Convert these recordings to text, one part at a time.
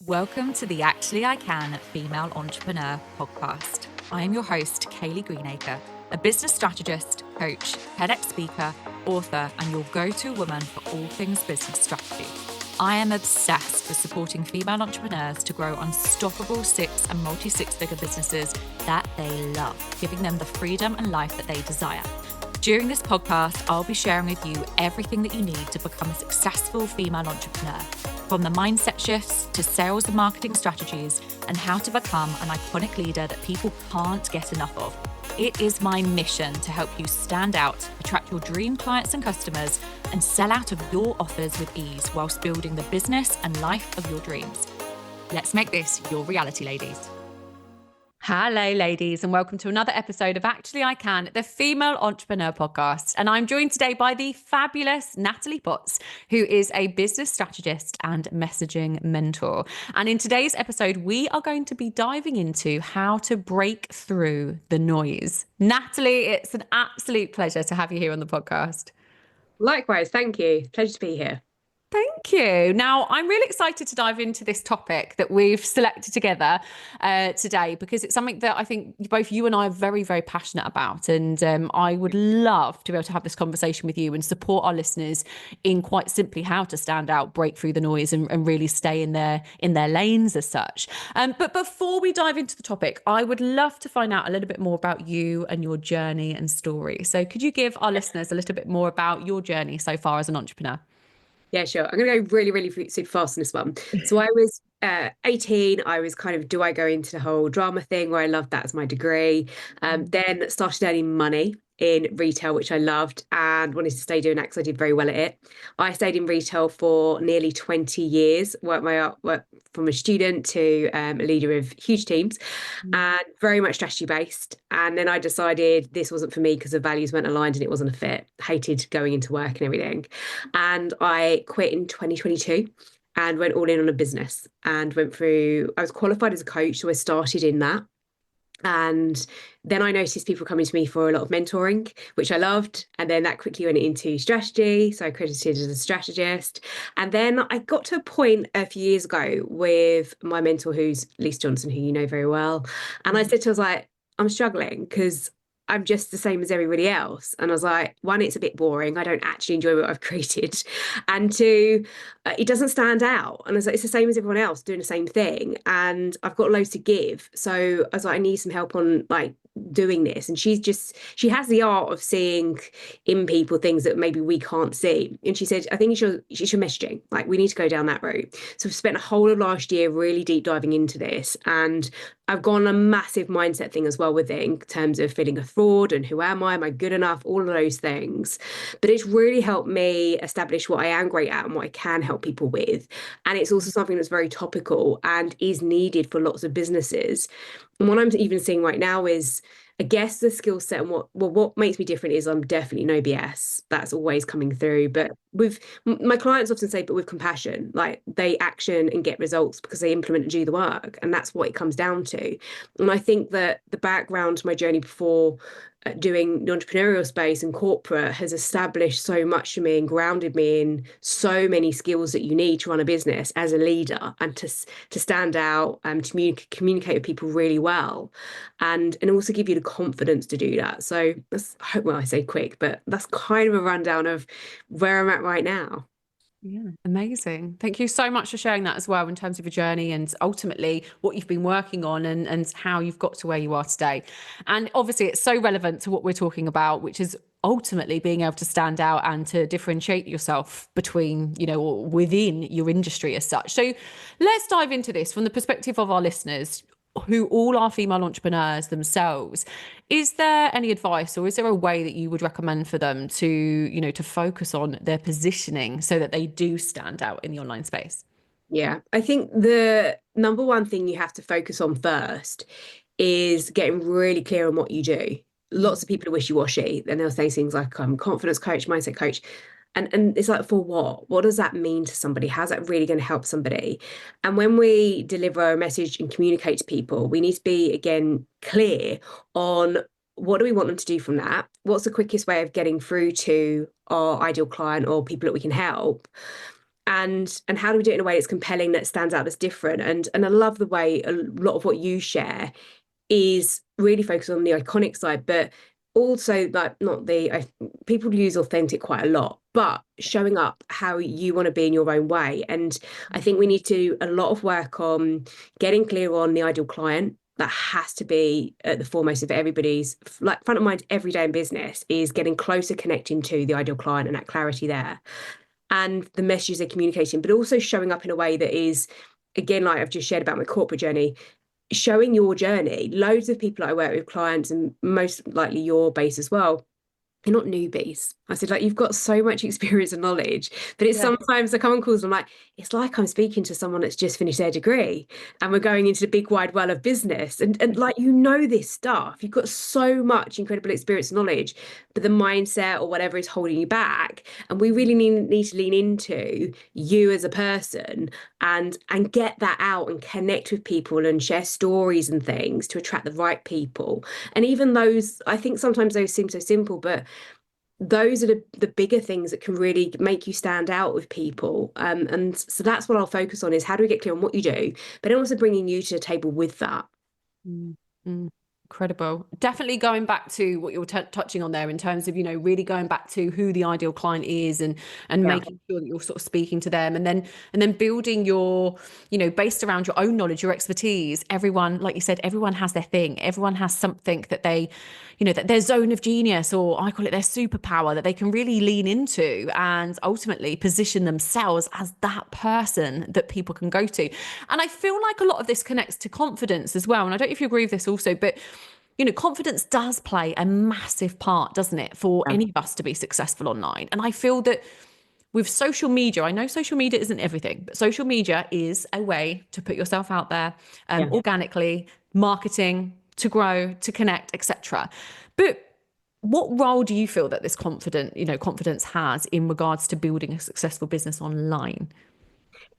Welcome to the Actually I Can Female Entrepreneur podcast. I am your host, Kaylee Greenacre, a business strategist, coach, TEDx speaker, author, and your go-to woman for all things business strategy. I am obsessed with supporting female entrepreneurs to grow unstoppable six and multi-six-figure businesses that they love, giving them the freedom and life that they desire. During this podcast, I'll be sharing with you everything that you need to become a successful female entrepreneur, from the mindset shifts to sales and marketing strategies and how to become an iconic leader that people can't get enough of. It is my mission to help you stand out, attract your dream clients and customers, and sell out of your offers with ease whilst building the business and life of your dreams. Let's make this your reality, ladies. Hello, ladies, and welcome to another episode of Actually I Can, the Female Entrepreneur Podcast. And I'm joined today by the fabulous Natalie Potts, who is a business strategist and messaging mentor. And in today's episode, we are going to be diving into how to break through the noise. Natalie, it's an absolute pleasure to have you here on the podcast. Likewise, thank you. Pleasure to be here. Thank you. Now, I'm really excited to dive into this topic that we've selected together today, because it's something that I think both you and I are very, very passionate about. And I would love to be able to have this conversation with you and support our listeners in quite simply how to stand out, break through the noise and really stay in their lanes as such. But before we dive into the topic, I would love to find out a little bit more about you and your journey and story. So could you give our listeners a little bit more about your journey so far as an entrepreneur? Yeah, sure. I'm going to go really super fast on this one. So I was 18. I was kind of, do I go into the whole drama thing where I loved that as my degree? Then started earning money in retail, which I loved and wanted to stay doing that because I did very well at it. I stayed in retail for nearly 20 years, worked from a student to a leader of huge teams and very much strategy based. And then I decided this wasn't for me because the values weren't aligned and it wasn't a fit. Hated going into work and everything. And I quit in 2022 and went all in on a business and I was qualified as a coach. So I started in that. And then I noticed people coming to me for a lot of mentoring, which I loved. And then that quickly went into strategy. So I accredited as a strategist. And then I got to a point a few years ago with my mentor, who's Lisa Johnson, who you know very well. And I said to her, I was like, I'm struggling because I'm just the same as everybody else. And I was like, one, it's a bit boring. I don't actually enjoy what I've created. And two, it doesn't stand out. And I was like, it's the same as everyone else doing the same thing. And I've got loads to give. So I was like, I need some help on like doing this. And she has the art of seeing in people things that maybe we can't see. And she said, I think you should messaging. Like, we need to go down that route. So we've spent a whole of last year really deep diving into this. And I've gone a massive mindset thing as well with it in terms of feeling a fraud and who am I good enough, all of those things. But it's really helped me establish what I am great at and what I can help people with. And it's also something that's very topical and is needed for lots of businesses. And what I'm even seeing right now is, I guess, the skill set and what makes me different is I'm definitely no BS. That's always coming through. But with my clients often say, but with compassion, like they action and get results because they implement and do the work. And that's what it comes down to. And I think that the background to my journey before doing the entrepreneurial space and corporate has established so much for me and grounded me in so many skills that you need to run a business as a leader and to stand out and communicate with people really well and also give you the confidence to do that. So that's, well, I say quick, but that's kind of a rundown of where I'm at right now. Yeah, amazing. Thank you so much for sharing that as well in terms of your journey and ultimately what you've been working on and how you've got to where you are today. And obviously it's so relevant to what we're talking about, which is ultimately being able to stand out and to differentiate yourself between, or within your industry as such. So let's dive into this from the perspective of our listeners, who all are female entrepreneurs themselves. Is there any advice or is there a way that you would recommend for them to, to focus on their positioning so that they do stand out in the online space? Yeah, I think the number one thing you have to focus on first is getting really clear on what you do. Lots of people are wishy-washy, and they'll say things like, I'm a confidence coach, mindset coach. And it's like, for what? What does that mean to somebody? How's that really going to help somebody? And when we deliver a message and communicate to people, we need to be, again, clear on what do we want them to do from that? What's the quickest way of getting through to our ideal client or people that we can help? and how do we do it in a way that's compelling, that stands out, that's different? And I love the way a lot of what you share is really focused on the iconic side, but also like not the people use authentic quite a lot, but showing up how you want to be in your own way. And I think we need to do a lot of work on getting clear on the ideal client. That has to be at the foremost of everybody's, like, front of mind every day in business, is getting closer, connecting to the ideal client and that clarity there, and the messages they're communicating, but also showing up in a way that is, again, like I've just shared about my corporate journey, showing your journey. Loads of people I work with, clients, and most likely your base as well, you're not newbies. I said, like, you've got so much experience and knowledge, but it's sometimes I come on calls and I'm like, it's like I'm speaking to someone that's just finished their degree and we're going into the big wide well of business. And like, this stuff, you've got so much incredible experience and knowledge, but the mindset or whatever is holding you back. And we really need to lean into you as a person and get that out and connect with people and share stories and things to attract the right people. And even those, I think sometimes those seem so simple, but those are the bigger things that can really make you stand out with people. And so that's what I'll focus on, is how do we get clear on what you do, but also bringing you to the table with that. Incredible. Definitely going back to what you're touching on there in terms of, really going back to who the ideal client is and making sure that you're sort of speaking to them, and then building your, based around your own knowledge, your expertise. Everyone, like you said, everyone has their thing. Everyone has something that they, that their zone of genius, or I call it their superpower, that they can really lean into and ultimately position themselves as that person that people can go to. And I feel like a lot of this connects to confidence as well. And I don't know if you agree with this also, but confidence does play a massive part, doesn't it, for any of us to be successful online. And I feel that with social media, I know social media isn't everything, but social media is a way to put yourself out there organically, marketing, to grow, to connect, etc. But what role do you feel that this confidence has in regards to building a successful business online?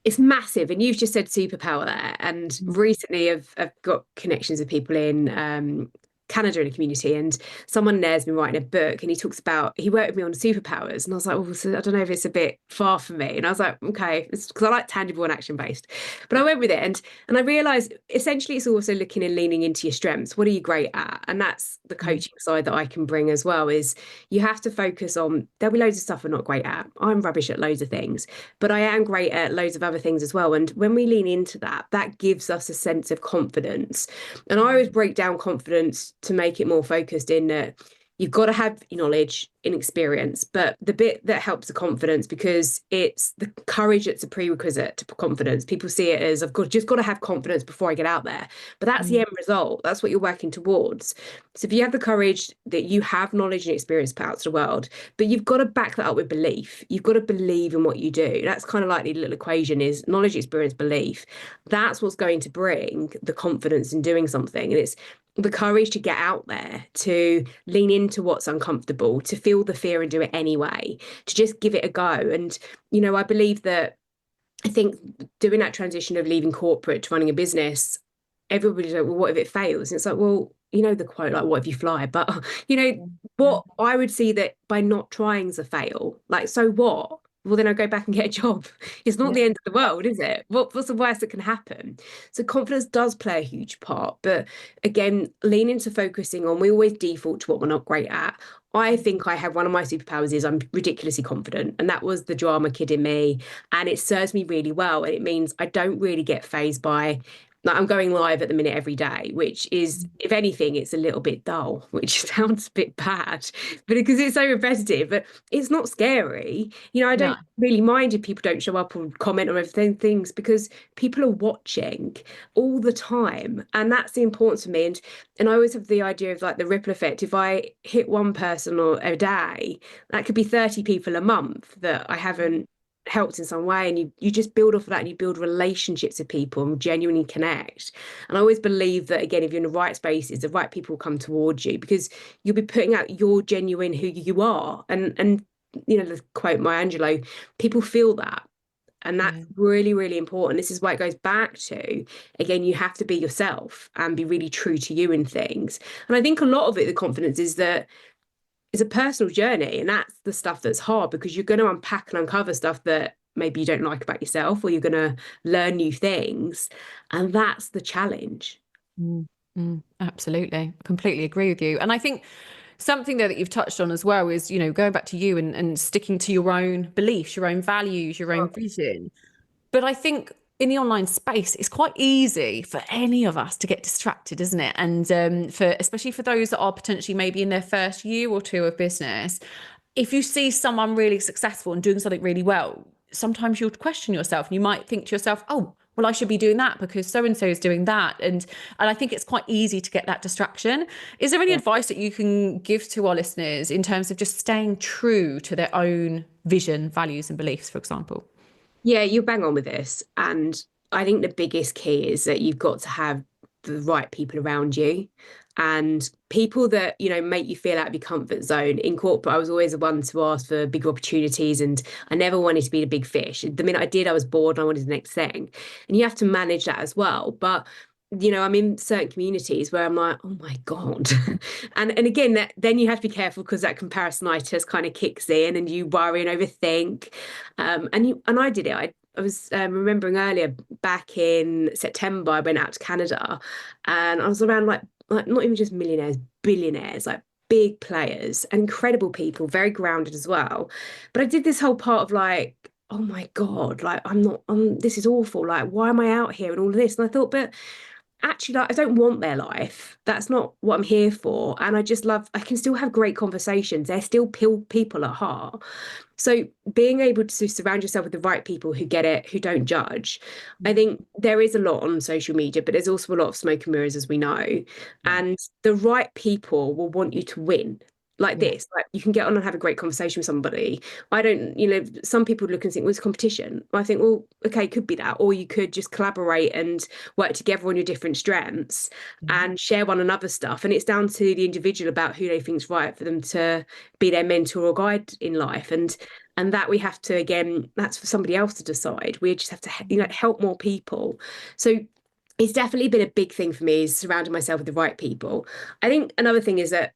It's massive. And you've just said superpower there. And recently I've got connections with people in Canada in a community, and someone there's been writing a book, and he worked with me on superpowers, and I was like, oh, so I don't know if it's a bit far for me. And I was like, okay, it's because I like tangible and action based, but I went with it, and I realized essentially it's also looking and leaning into your strengths. What are you great at? And that's the coaching side that I can bring as well, is you have to focus on, there'll be loads of stuff I'm not great at. I'm rubbish at loads of things, but I am great at loads of other things as well. And when we lean into that, that gives us a sense of confidence. And I always break down confidence to make it more focused in that you've got to have knowledge and experience, but the bit that helps the confidence, because it's the courage that's a prerequisite to confidence. People see it as, I've just got to have confidence before I get out there, but that's the end result. That's what you're working towards. So if you have the courage that you have knowledge and experience to put out to the world, but you've got to back that up with belief. You've got to believe in what you do. That's kind of like the little equation, is knowledge, experience, belief. That's what's going to bring the confidence in doing something. And it's the courage to get out there, to lean into what's uncomfortable, to feel the fear and do it anyway, to just give it a go. And, I believe that, I think doing that transition of leaving corporate to running a business, everybody's like, well, what if it fails? And it's like, well, the quote, like, what if you fly? But, what I would see that by not trying is a fail. Like, so what? Well, then I go back and get a job. It's not the end of the world, is it? What's the worst that can happen? So confidence does play a huge part. But again, lean into focusing on, we always default to what we're not great at. I think I have one of my superpowers is I'm ridiculously confident. And that was the drama kid in me. And it serves me really well. And it means I don't really get fazed by, like, I'm going live at the minute every day, which is, if anything, it's a little bit dull, which sounds a bit bad, but because it's so repetitive, but it's not scary. I don't really mind if people don't show up or comment on everything, things, because people are watching all the time. And that's the importance for me. And I always have the idea of, like, the ripple effect. If I hit one person or a day, that could be 30 people a month that I haven't helped in some way, and you just build off of that, and you build relationships with people and genuinely connect. And I always believe that, again, if you're in the right spaces, the right people will come towards you, because you'll be putting out your genuine who you are. And the quote Maya Angelou, people feel that. And that's really, really important. This is why it goes back to, again, you have to be yourself and be really true to you in things. And I think a lot of it, the confidence, is that it's a personal journey, and that's the stuff that's hard, because you're going to unpack and uncover stuff that maybe you don't like about yourself, or you're going to learn new things. And that's the challenge. Absolutely. Completely agree with you. And I think something there that you've touched on as well is, going back to you and sticking to your own beliefs, your own values, your own vision. But I think in the online space, it's quite easy for any of us to get distracted, isn't it? And especially for those that are potentially maybe in their first year or two of business, if you see someone really successful and doing something really well, sometimes you'll question yourself and you might think to yourself, oh, well, I should be doing that because so-and-so is doing that. And I think it's quite easy to get that distraction. Is there any advice that you can give to our listeners in terms of just staying true to their own vision, values and beliefs, for example? Yeah, you're bang on with this. And I think the biggest key is that you've got to have the right people around you, and people that, make you feel out of your comfort zone. In corporate, I was always the one to ask for bigger opportunities, and I never wanted to be the big fish. The minute I did, I was bored and I wanted the next thing. And you have to manage that as well. But I'm in certain communities where I'm like, oh my God. and again, then you have to be careful, because that comparisonitis kind of kicks in and you worry and overthink. And I did it. I was remembering earlier, back in September, I went out to Canada, and I was around like not even just millionaires, billionaires, like big players, incredible people, very grounded as well. But I did this whole part of like, oh my God, like this is awful. Like, why am I out here and all of this? And I thought, but actually, like, I don't want their life. That's not what I'm here for. And I can still have great conversations. They're still people at heart. So being able to surround yourself with the right people who get it, who don't judge. I think there is a lot on social media, but there's also a lot of smoke and mirrors, as we know. And the right people will want you to win. Like this, like you can get on and have a great conversation with somebody. I don't, some people look and think, well, it's competition. I think, well, okay, it could be that. Or you could just collaborate and work together on your different strengths and share one another's stuff. And it's down to the individual about who they think's right for them to be their mentor or guide in life. And that we have to, again, that's for somebody else to decide. We just have to, help more people. So it's definitely been a big thing for me, is surrounding myself with the right people. I think another thing is that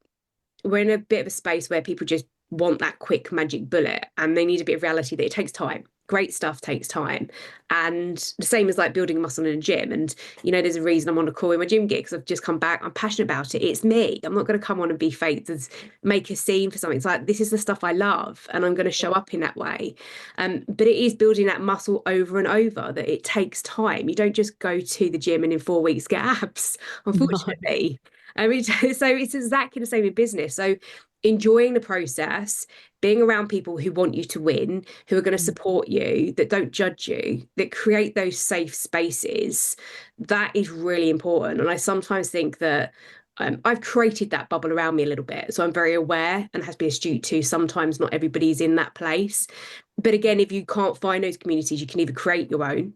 we're in a bit of a space where people just want that quick magic bullet, and they need a bit of reality that it takes time. Great stuff takes time. And the same as like building muscle in a gym. And, there's a reason I'm on a call in my gym gig, because I've just come back. I'm passionate about it. It's me. I'm not going to come on and be fake and make a scene for something. It's like, this is the stuff I love, and I'm going to show up in that way. But it is building that muscle over and over, that it takes time. You don't just go to the gym and in 4 weeks get abs, unfortunately. No. I mean, so it's exactly the same in business. So enjoying the process, being around people who want you to win, who are going to support you, that don't judge you, that create those safe spaces, that is really important. And I sometimes think that I've created that bubble around me a little bit. So I'm very aware and have to be astute to sometimes not everybody's in that place. But again, if you can't find those communities, you can either create your own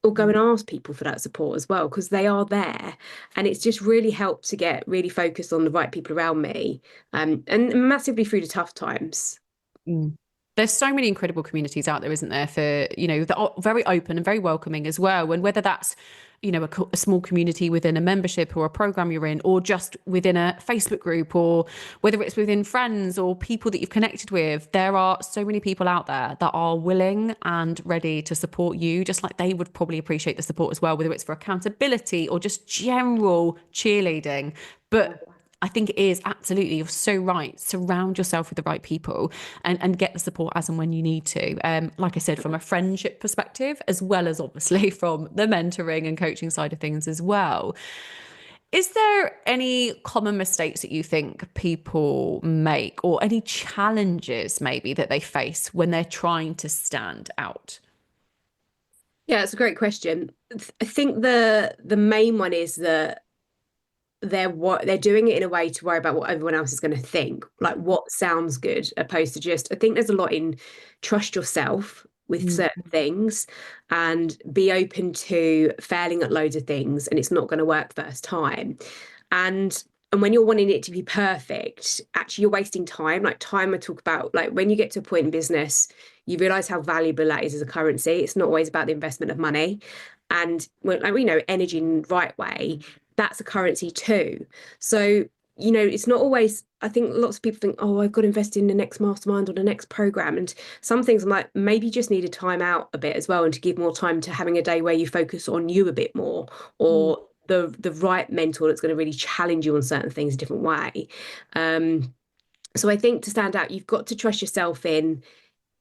or go and ask people for that support as well, because they are there. And it's just really helped to get really focused on the right people around me, and massively through the tough times. There's so many incredible communities out there, isn't there, for, that are very open and very welcoming as well. And whether that's, a small community within a membership or a program you're in, or just within a Facebook group, or whether it's within friends or people that you've connected with, there are so many people out there that are willing and ready to support you, just like they would probably appreciate the support as well, whether it's for accountability or just general cheerleading. But I think it is absolutely, you're so right. Surround yourself with the right people and get the support as and when you need to. Like I said, from a friendship perspective, as well as obviously from the mentoring and coaching side of things as well. Is there any common mistakes that you think people make, or any challenges maybe that they face when they're trying to stand out? Yeah, it's a great question. I think the main one is that they're doing it in a way to worry about what everyone else is going to think, like what sounds good, opposed to just, I think there's a lot in trust yourself with certain things, and be open to failing at loads of things, and it's not going to work first time. And when you're wanting it to be perfect, actually you're wasting time. Like time, I talk about, like when you get to a point in business, you realize how valuable that is as a currency. It's not always about the investment of money. And when, like, we know energy in the right way, that's a currency too. So it's not always, I think lots of people think, oh, I've got to invest in the next mastermind or the next program. And some things I'm like, maybe you just need to time out a bit as well, and to give more time to having a day where you focus on you a bit more, or the right mentor that's going to really challenge you on certain things a different way. So I think to stand out, you've got to trust yourself in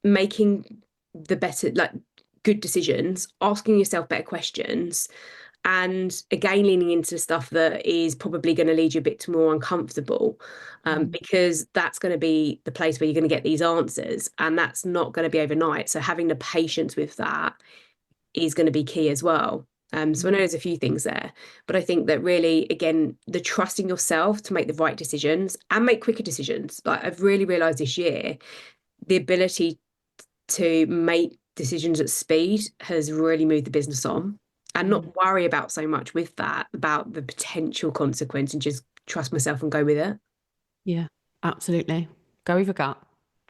making the better, like good decisions, asking yourself better questions, and again leaning into stuff that is probably going to lead you a bit more uncomfortable, because that's going to be the place where you're going to get these answers, and that's not going to be overnight. So having the patience with that is going to be key as well. So I know there's a few things there, but I think that really, again, the trusting yourself to make the right decisions and make quicker decisions. Like I've really realized this year, the ability to make decisions at speed has really moved the business on, and not worry about so much with that, about the potential consequence, and just trust myself and go with it. Yeah, absolutely. Go with your gut.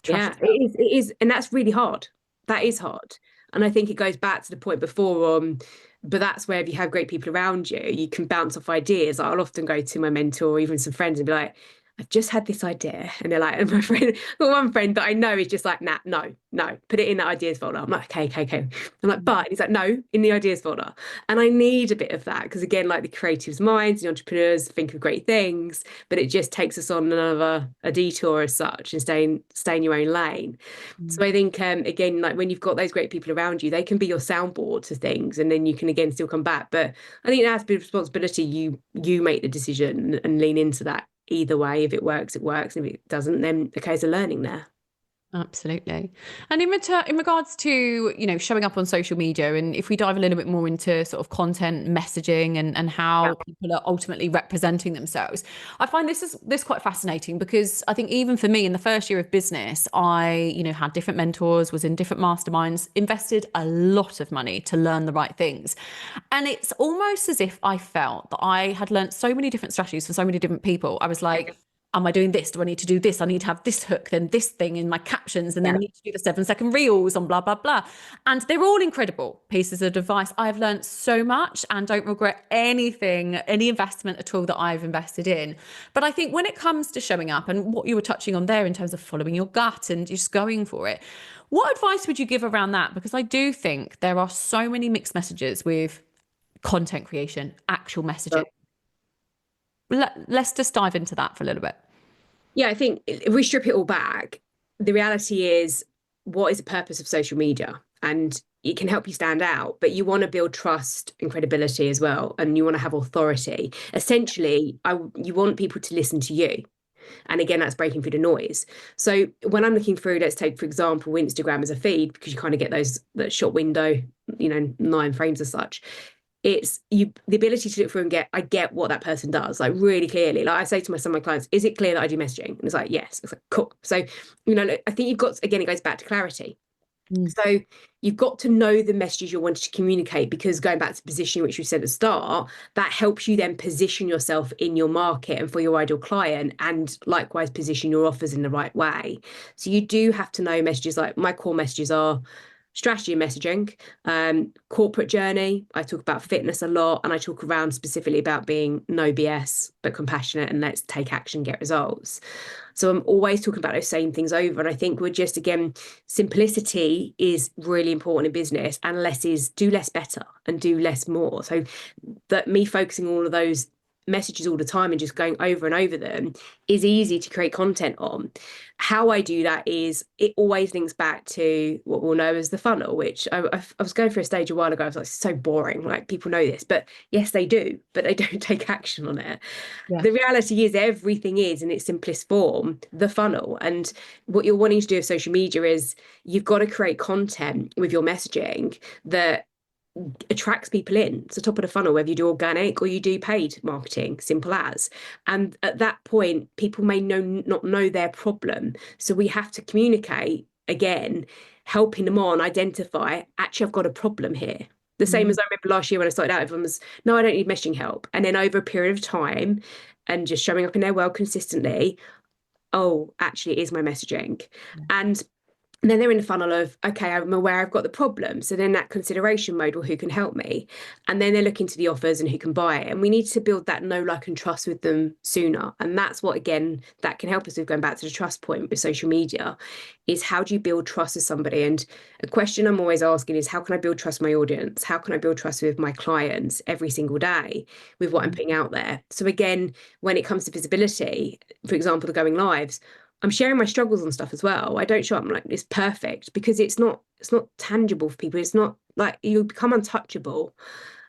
Yeah, Trust it is. And that's really hard. That is hard. And I think it goes back to the point before, but that's where if you have great people around you, you can bounce off ideas. I'll often go to my mentor or even some friends and be like, I've just had this idea. And they're like, and my friend, well, one friend that I know is just like, nah, no, put it in the ideas folder. I'm like, okay. I'm like, but he's like, no, in the ideas folder. And I need a bit of that, because again, like the creatives' minds, the entrepreneurs think of great things, but it just takes us on a detour as such, and stay in your own lane. So I think, again, like when you've got those great people around you, they can be your soundboard to things, and then you can again still come back. But I think that's a big responsibility. You make the decision and lean into that. Either way, if it works, it works. And if it doesn't, then a case of learning there. Absolutely. And in regards to, showing up on social media, and if we dive a little bit more into sort of content messaging and how people are ultimately representing themselves, I find this quite fascinating, because I think even for me in the first year of business, I, had different mentors, was in different masterminds, invested a lot of money to learn the right things. And it's almost as if I felt that I had learned so many different strategies from so many different people. I was like, am I doing this? Do I need to do this? I need to have this hook, then this thing in my captions, and then I need to do the 7-second reels on blah, blah, blah. And they're all incredible pieces of advice. I've learned so much and don't regret anything, any investment at all that I've invested in. But I think when it comes to showing up, and what you were touching on there in terms of following your gut and just going for it, what advice would you give around that? Because I do think there are so many mixed messages with content creation, actual messaging. Let's just dive into that for a little bit. Yeah, I think if we strip it all back, the reality is, what is the purpose of social media? And it can help you stand out, but you want to build trust and credibility as well. And you want to have authority. Essentially, you want people to listen to you. And again, that's breaking through the noise. So when I'm looking through, let's take, for example, Instagram as a feed, because you kind of get that short window, 9 frames as such. It's the ability to look through and I get what that person does, like really clearly. Like I say to some of my clients, is it clear that I do messaging? And it's like, yes. It's like, cool. So, I think you've got, again, it goes back to clarity. So you've got to know the messages you're wanting to communicate, because going back to positioning, which we said at the start, that helps you then position yourself in your market and for your ideal client, and likewise position your offers in the right way. So you do have to know messages. Like my core messages are strategy and messaging, corporate journey. I talk about fitness a lot, and I talk around specifically about being no BS, but compassionate, and let's take action, get results. So I'm always talking about those same things over. And I think we're just, again, simplicity is really important in business, and less is do less better and do less more. So that me focusing all of those messages all the time and just going over and over them is easy to create content on. How I do that is, it always links back to what we'll know as the funnel, which I was going through a stage a while ago. I was like, so boring, like people know this, but yes, they do, but they don't take action on it. Yeah. The reality is, everything is in its simplest form the funnel. And what you're wanting to do with social media is, you've got to create content with your messaging that attracts people in. It's the top of the funnel, whether you do organic or you do paid marketing, simple as. And at that point, people may not know their problem. So we have to communicate, again, helping them identify, actually, I've got a problem here. The same as I remember last year when I started out, everyone was, no, I don't need messaging help. And then over a period of time and just showing up in their world consistently, oh, actually, it is my messaging. And And then they're in the funnel of, okay, I'm aware I've got the problem. So then that consideration mode, well, who can help me? And then they're looking to the offers and who can buy it. And we need to build that know, like, and trust with them sooner. And that's what, again, that can help us with going back to the trust point with social media, is how do you build trust with somebody? And a question I'm always asking is, how can I build trust with my audience? How can I build trust with my clients every single day with what I'm putting out there? So again, when it comes to visibility, for example, the going lives, I'm sharing my struggles and stuff as well. I don't show up like it's perfect, because it's not tangible for people. It's not like you become untouchable,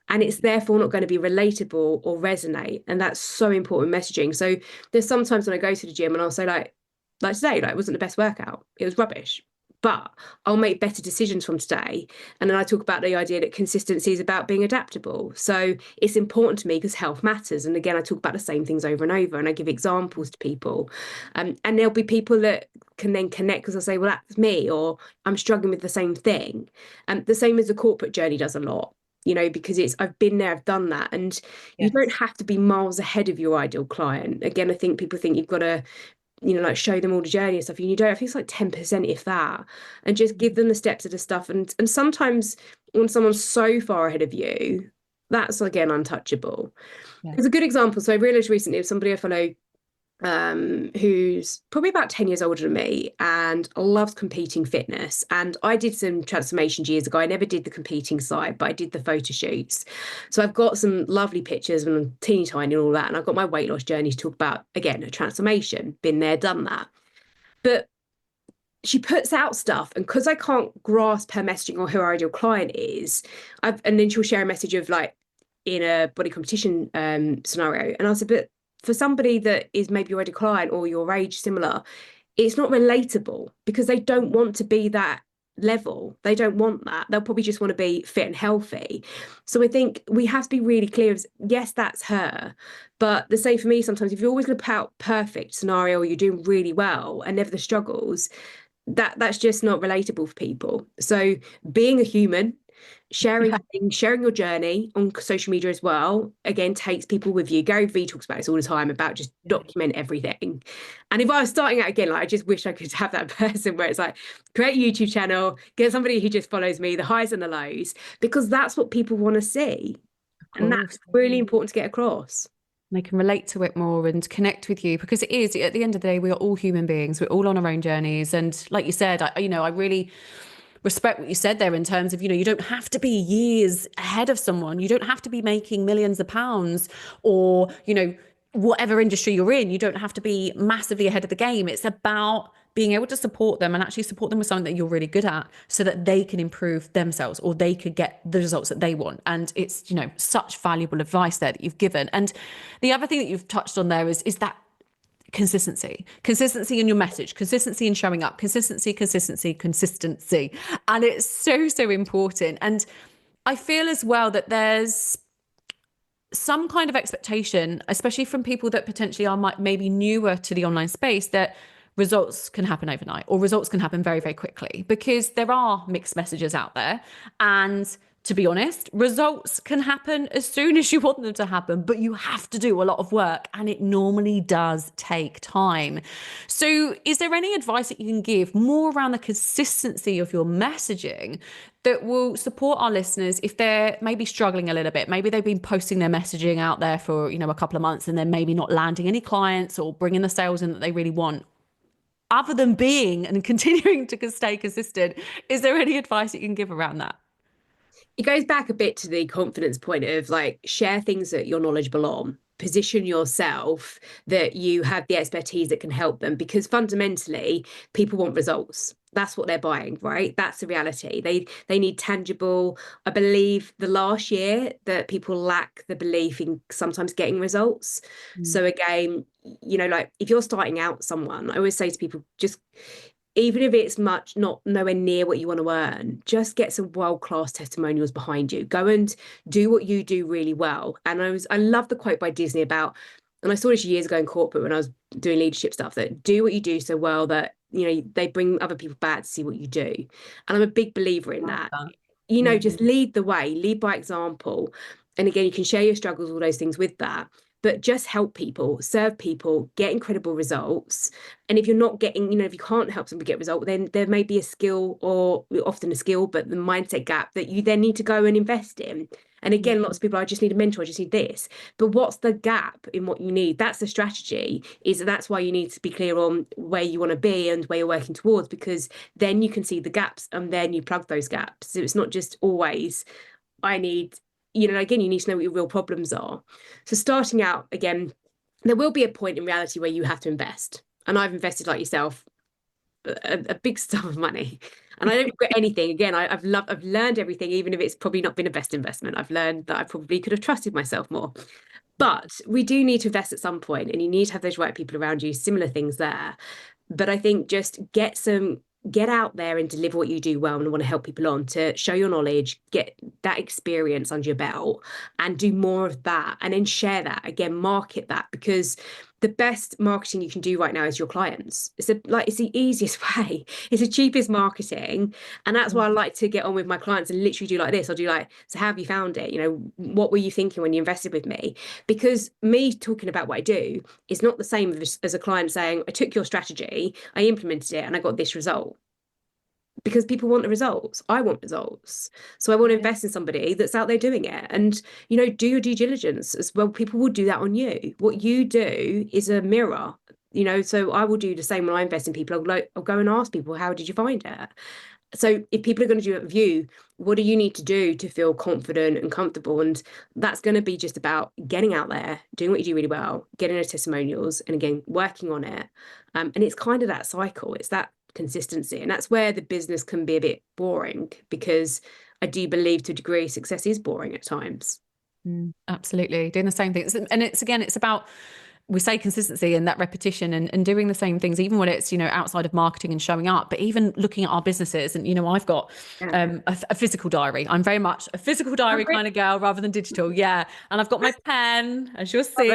and it's therefore not going to be relatable or resonate. And that's so important messaging. So there's sometimes when I go to the gym and I'll say like today, like it wasn't the best workout. It was rubbish. But I'll make better decisions from today. And then I talk about the idea that consistency is about being adaptable. So it's important to me because health matters. And again, I talk about the same things over and over, and I give examples to people. And there'll be people that can then connect because I'll say, well, that's me, or I'm struggling with the same thing. And the same as the corporate journey does a lot, because I've been there, I've done that. And you don't have to be miles ahead of your ideal client. Again, I think people think you've got to like show them all the journey and stuff. And you don't. I think it's like 10%, if that, and just give them the steps of the stuff. And sometimes when someone's so far ahead of you, that's again untouchable. There's a good example. So I realized recently of somebody I follow, who's probably about 10 years older than me and loves competing fitness. And I did some transformations years ago. I never did the competing side, but I did the photo shoots. So I've got some lovely pictures and I'm teeny tiny and all that. And I've got my weight loss journey to talk about, again, a transformation, been there, done that. But she puts out stuff, and because I can't grasp her messaging or who her ideal client is, and then she'll share a message of like in a body competition scenario. And I said, but for somebody that is maybe your ideal client or your age similar, it's not relatable because they don't want to be that level. They don't want that. They'll probably just want to be fit and healthy. So I think we have to be really clear. Yes, that's her. But the same for me, sometimes if you're always going to put out perfect scenario or you're doing really well and never the struggles, that's just not relatable for people. So being a human, sharing things, sharing your journey on social media as well, again, takes people with you. Gary Vee talks about this all the time, about just document everything. And if I was starting out again, like I just wish I could have that person where it's like, create a YouTube channel, get somebody who just follows me, the highs and the lows, because that's what people want to see. And that's really important to get across. They can relate to it more and connect with you, because it is, at the end of the day, we are all human beings. We're all on our own journeys. And like you said, I really respect what you said there in terms of, you don't have to be years ahead of someone. You don't have to be making millions of pounds or, whatever industry you're in. You don't have to be massively ahead of the game. It's about being able to support them and actually support them with something that you're really good at so that they can improve themselves or they could get the results that they want. And it's, such valuable advice there that you've given. And the other thing that you've touched on there is that consistency in your message, consistency in showing up, consistency. And it's so important. And I feel as well that there's some kind of expectation, especially from people that potentially are maybe newer to the online space, that results can happen overnight or results can happen very, very quickly, because there are mixed messages out there. And to be honest, results can happen as soon as you want them to happen, but you have to do a lot of work, and it normally does take time. So is there any advice that you can give more around the consistency of your messaging that will support our listeners if they're maybe struggling a little bit? Maybe they've been posting their messaging out there for, a couple of months and then maybe not landing any clients or bringing the sales in that they really want. Other than being and continuing to stay consistent, is there any advice that you can give around that? It goes back a bit to the confidence point of like, share things that you're knowledgeable on, position yourself that you have the expertise that can help them, because fundamentally people want results. That's what they're buying, right? That's the reality. They need tangible. I believe the last year that people lack the belief in sometimes getting results. So again, like if you're starting out someone, I always say to people, just even if it's not nowhere near what you want to earn, just get some world-class testimonials behind you. Go and do what you do really well. And I love the quote by Disney about, and I saw this years ago in corporate when I was doing leadership stuff, that do what you do so well that, they bring other people back to see what you do. And I'm a big believer in that. Just lead the way, lead by example. And again, you can share your struggles, all those things with that. but just help people, serve people, get incredible results. And if you're not getting, if you can't help somebody get result, then there may be a skill, or often a skill, but the mindset gap that you then need to go and invest in. And again, lots of people, I just need a mentor, I just need this. But what's the gap in what you need? That's the strategy, that's why you need to be clear on where you want to be and where you're working towards, because then you can see the gaps and then you plug those gaps. So it's not just always, I need, again, you need to know what your real problems are. So starting out, again, there will be a point in reality where you have to invest. And I've invested, like yourself, a big sum of money, and I don't regret anything. Again, I've learned everything, even if it's probably not been a best investment. I've learned that I probably could have trusted myself more. But we do need to invest at some point, and you need to have those right people around you, similar things there. But I think just get out there and deliver what you do well, and want to help people on to show your knowledge, get that experience under your belt, and do more of that, and then share that again, market that, because the best marketing you can do right now is your clients. It's the easiest way. It's the cheapest marketing. And that's why I like to get on with my clients and literally do like this. I'll do like, so how have you found it? What were you thinking when you invested with me? Because me talking about what I do is not the same as a client saying, I took your strategy, I implemented it, and I got this result. Because people want the results. I want results. So I want to invest in somebody that's out there doing it. And, do your due diligence as well. People will do that on you. What you do is a mirror, so I will do the same when I invest in people. I'll go and ask people, how did you find it? So if people are going to do a review, what do you need to do to feel confident and comfortable? And that's going to be just about getting out there, doing what you do really well, getting those testimonials, and again, working on it. And it's kind of that cycle. It's that consistency. And that's where the business can be a bit boring, because I do believe to a degree success is boring at times. Absolutely. Doing the same things. And it's about, we say consistency and that repetition and doing the same things, even when it's, outside of marketing and showing up, but even looking at our businesses. And, I've got a physical diary. I'm very much a physical diary kind of girl rather than digital. Yeah. And I've got my pen, as you'll see.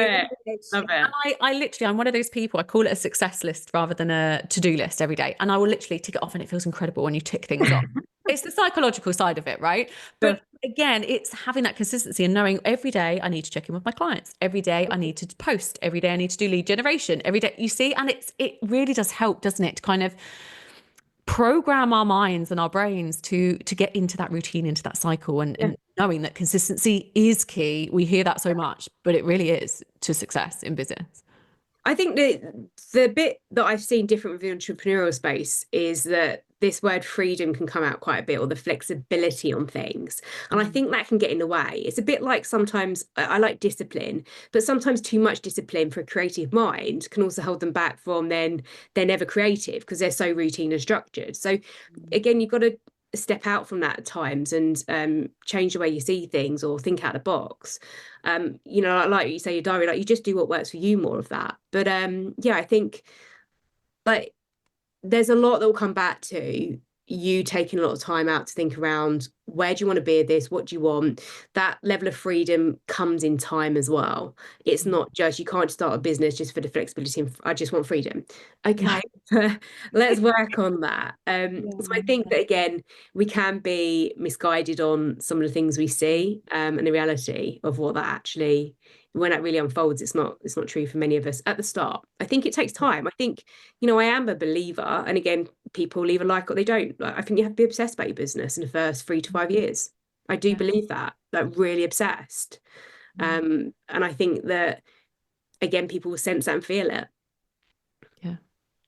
Love it. And I literally, I'm one of those people, I call it a success list rather than a to-do list every day. And I will literally tick it off, and it feels incredible when you tick things off. It's the psychological side of it, right? But again, it's having that consistency and knowing every day I need to check in with my clients. Every day I need to post. Every day I need to do lead generation. Every day, you see, and it really does help, doesn't it? To kind of program our minds and our brains to get into that routine, into that cycle, and knowing that consistency is key. We hear that so much, but it really is to success in business. I think the bit that I've seen different with the entrepreneurial space is that this word freedom can come out quite a bit, or the flexibility on things. And I think that can get in the way. It's a bit like, sometimes I like discipline, but sometimes too much discipline for a creative mind can also hold them back from then they're never creative, because they're so routine and structured. So again, you've got to step out from that at times and change the way you see things, or think out of the box. Like you say, your diary, like, you just do what works for you, more of that. But I think, like, there's a lot that will come back to you taking a lot of time out to think around, where do you want to be at this? What do you want? That level of freedom comes in time as well. It's not just, you can't start a business just for the flexibility and I just want freedom. Okay, let's work on that. So I think that, again, we can be misguided on some of the things we see, and the reality of what that actually, when that really unfolds, it's not true for many of us at the start. I think it takes time. I think, I am a believer, and again, people either like or they don't. I think you have to be obsessed about your business in the first 3 to 5 years. I do believe that, like, really obsessed. And I think that, again, people will sense that and feel it. Yeah,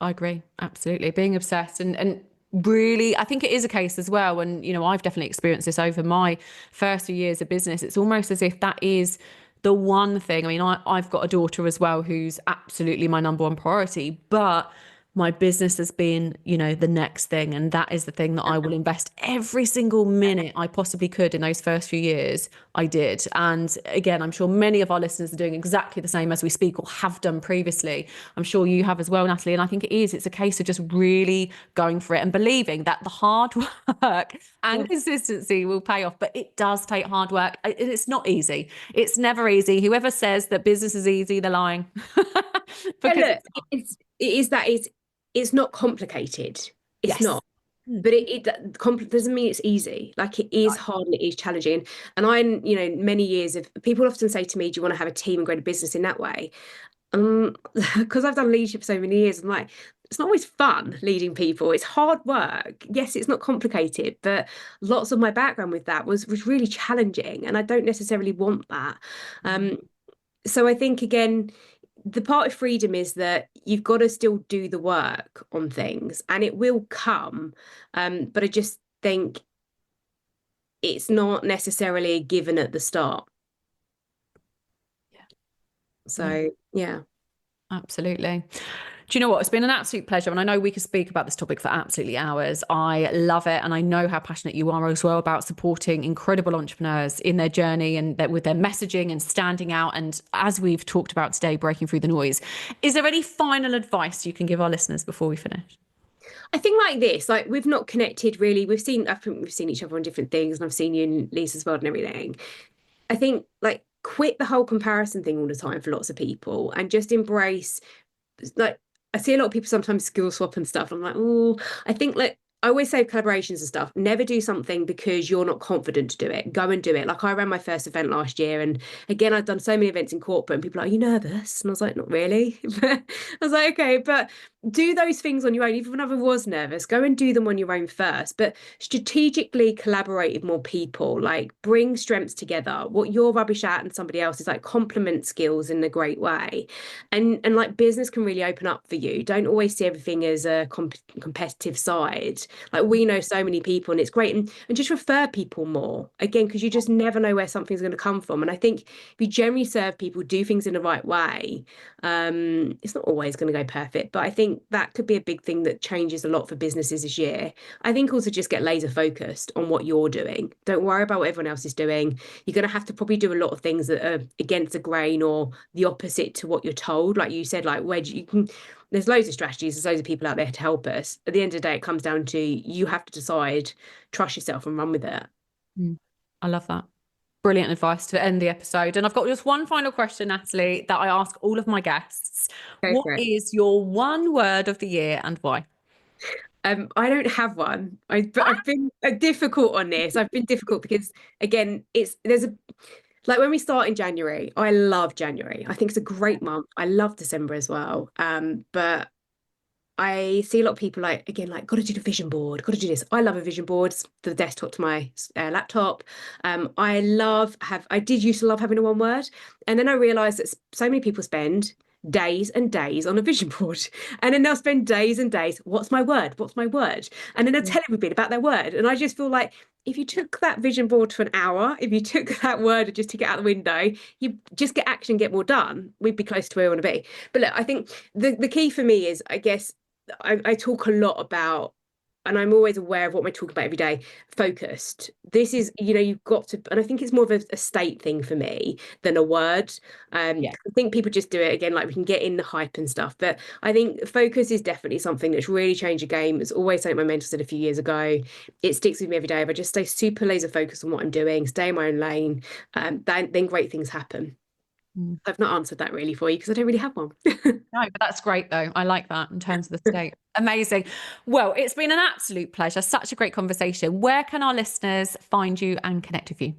I agree. Absolutely. Being obsessed and really, I think it is a case as well. And, I've definitely experienced this over my first few years of business. It's almost as if that is the one thing. I mean, I've got a daughter as well who's absolutely my number one priority, but my business has been, the next thing. And that is the thing that I will invest every single minute I possibly could in those first few years. I did. And again, I'm sure many of our listeners are doing exactly the same as we speak, or have done previously. I'm sure you have as well, Natalie. And I think it's a case of just really going for it and believing that the hard work and consistency will pay off. But it does take hard work. It's not easy. It's never easy. Whoever says that business is easy, they're lying. Because it's not complicated. It's not. but it doesn't mean it's easy. Like, it is hard and it is challenging. And many years of people often say to me, do you want to have a team and grow a business in that way? Because I've done leadership so many years, I'm like, it's not always fun leading people. It's hard work. Yes, it's not complicated, but lots of my background with that was really challenging, and I don't necessarily want that. So I think, again, the part of freedom is that you've got to still do the work on things, and it will come. But I just think it's not necessarily a given at the start. So, yeah. Absolutely. Do you know what? It's been an absolute pleasure. And I know we could speak about this topic for absolutely hours. I love it. And I know how passionate you are as well about supporting incredible entrepreneurs in their journey and with their messaging and standing out. And as we've talked about today, breaking through the noise. Is there any final advice you can give our listeners before we finish? I think like this, like, we've not connected really. I think we've seen each other on different things, and I've seen you in Lisa's world and everything. I think, like, quit the whole comparison thing all the time for lots of people, and just embrace, like, I see a lot of people sometimes skill swap and stuff. I'm like, oh, I think, like, I always say collaborations and stuff, never do something because you're not confident to do it. Go and do it. Like, I ran my first event last year, and again, I've done so many events in corporate, and people are like, are you nervous? And I was like, not really. I was like, okay, but do those things on your own. Even when I was nervous, go and do them on your own first, but strategically collaborate with more people. Like, bring strengths together. What you're rubbish at and somebody else is, like, complement skills in a great way. And like, business can really open up for you. Don't always see everything as a competitive side. Like, we know so many people, and it's great. And just refer people more, again, because you just never know where something's going to come from. And I think if you generally serve people, do things in the right way, it's not always going to go perfect, but I think that could be a big thing that changes a lot for businesses this year. I think also just get laser focused on what you're doing. Don't worry about what everyone else is doing. You're going to have to probably do a lot of things that are against the grain or the opposite to what you're told. Like you said, like, there's loads of strategies, there's loads of people out there to help us. At the end of the day, it comes down to you have to decide, trust yourself, and run with it. I love that. Brilliant advice to end the episode. And I've got just one final question, Natalie, that I ask all of my guests. What is your one word of the year and why? I don't have one. I've been difficult on this. I've been difficult because, again, like, when we start in January, I love January. I think it's a great month. I love December as well. But I see a lot of people, like, again, like, got to do the vision board, got to do this. I love a vision board, the desktop to my laptop. I did used to love having a one word. And then I realized that so many people spend days and days on a vision board, and then they'll spend days and days, what's my word, and then they'll tell everybody about their word. And I just feel like, if you took that vision board for an hour, if you took that word and just took it out the window, you just get action, get more done, we'd be close to where we want to be. But look, I think the key for me is, I guess, I talk a lot about, and I'm always aware of what I'm talking about every day, focused. This is, you've got to, and I think it's more of a state thing for me than a word. I think people just do it, again, like, we can get in the hype and stuff, but I think focus is definitely something that's really changed the game. It's always something my mentor said a few years ago. It sticks with me every day. If I just stay super laser focused on what I'm doing, stay in my own lane, then great things happen. I've not answered that really for you because I don't really have one. No, but that's great though. I like that in terms of the state. Amazing. Well, it's been an absolute pleasure. Such a great conversation. Where can our listeners find you and connect with you?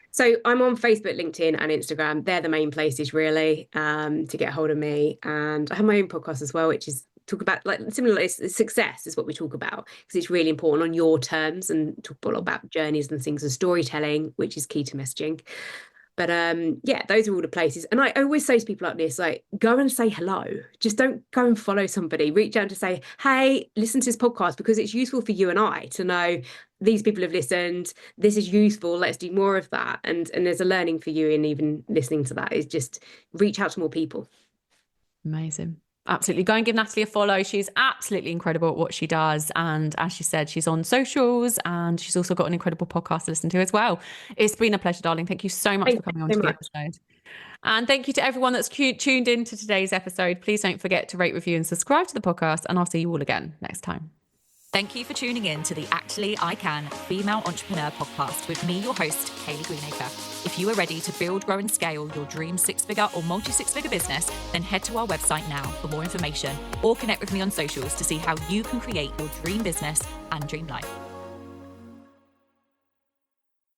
So I'm on Facebook, LinkedIn, and Instagram. They're the main places really to get a hold of me. And I have my own podcast as well, which is talk about, like, similar, success is what we talk about, because it's really important on your terms, and talk a lot about journeys and things and storytelling, which is key to messaging. But those are all the places. And I always say to people like this, like, go and say hello. Just don't go and follow somebody. Reach out to say, hey, listen to this podcast, because it's useful for you and I to know these people have listened. This is useful. Let's do more of that. And there's a learning for you in even listening to that. Is just reach out to more people. Amazing. Absolutely. Go and give Natalie a follow. She's absolutely incredible at what she does. And as she said, she's on socials, and she's also got an incredible podcast to listen to as well. It's been a pleasure, darling. Thank you so much for coming on to the episode. And thank you to everyone that's tuned in to today's episode. Please don't forget to rate, review, and subscribe to the podcast. And I'll see you all again next time. Thank you for tuning in to the Actually I Can Female Entrepreneur Podcast with me, your host, Kaylee Greenacre. If you are ready to build, grow, and scale your dream six-figure or multi-six-figure business, then head to our website now for more information, or connect with me on socials to see how you can create your dream business and dream life.